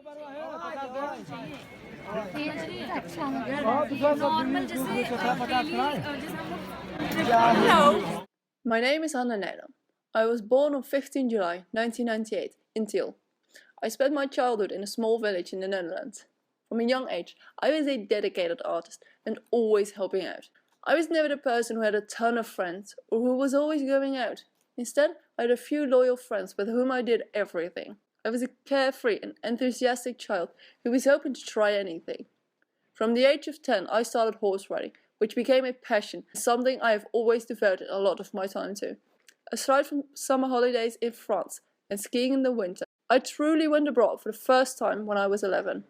My name is Hanna Nijdam. I was born on 15 July 1998 in Tiel. I spent my childhood in a small village in the Netherlands. From a young age, I was a dedicated artist and always helping out. I was never the person who had a ton of friends or who was always going out. Instead, I had a few loyal friends with whom I did everything. I was a carefree and enthusiastic child who was open to try anything. From the age of 10, I started horse riding, which became a passion, something I have always devoted a lot of my time to. Aside from summer holidays in France and skiing in the winter, I truly went abroad for the first time when I was 11.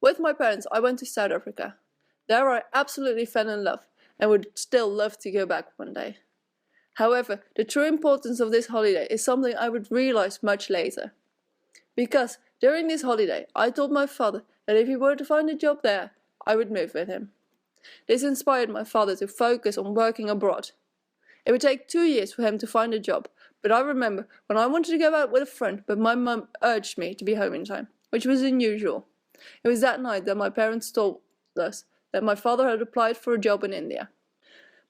With my parents, I went to South Africa. There I absolutely fell in love and would still love to go back one day. However, the true importance of this holiday is something I would realize much later. Because during this holiday, I told my father that if he were to find a job there, I would move with him. This inspired my father to focus on working abroad. It would take 2 years for him to find a job, but I remember when I wanted to go out with a friend, but my mum urged me to be home in time, which was unusual. It was that night that my parents told us that my father had applied for a job in India.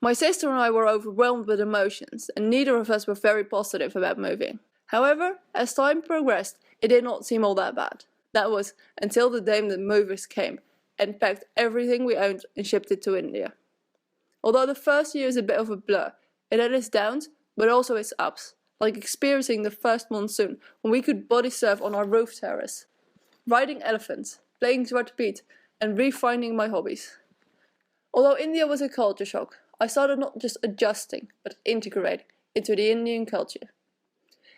My sister and I were overwhelmed with emotions, and neither of us were very positive about moving. However, as time progressed, it did not seem all that bad. That was until the day the movers came and packed everything we owned and shipped it to India. Although the first year is a bit of a blur, it had its downs, but also its ups, like experiencing the first monsoon when we could body surf on our roof terrace, riding elephants, playing Zwarte Piet, and refinding my hobbies. Although India was a culture shock, I started not just adjusting, but integrating into the Indian culture.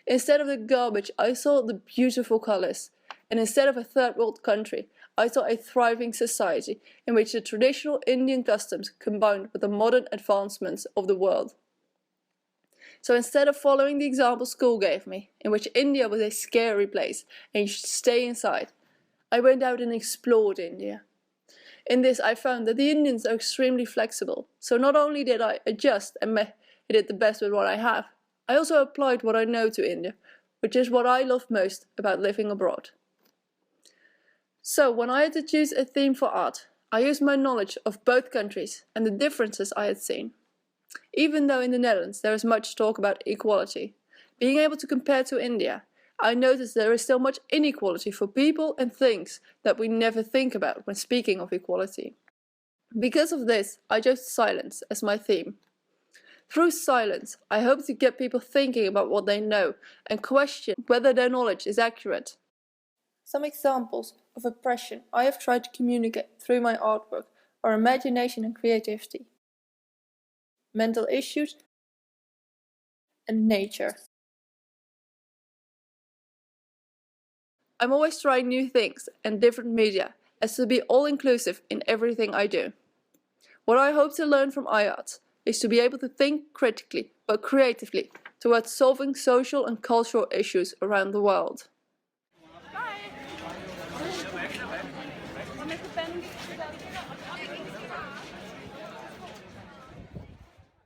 Instead of the garbage, I saw the beautiful colors, and instead of a third world country, I saw a thriving society in which the traditional Indian customs combined with the modern advancements of the world. So instead of following the example school gave me, in which India was a scary place and you should stay inside, I went out and explored India. In this, I found that the Indians are extremely flexible, so not only did I adjust and made it the best with what I have, I also applied what I know to India, which is what I love most about living abroad. So when I had to choose a theme for art, I used my knowledge of both countries and the differences I had seen. Even though in the Netherlands there is much talk about equality, being able to compare to India, I noticed there is still much inequality for people and things that we never think about when speaking of equality. Because of this, I chose silence as my theme. Through silence, I hope to get people thinking about what they know and question whether their knowledge is accurate. Some examples of oppression I have tried to communicate through my artwork are imagination and creativity, mental issues, and nature. I'm always trying new things and different media as to be all-inclusive in everything I do. What I hope to learn from Iarts is to be able to think critically but creatively towards solving social and cultural issues around the world.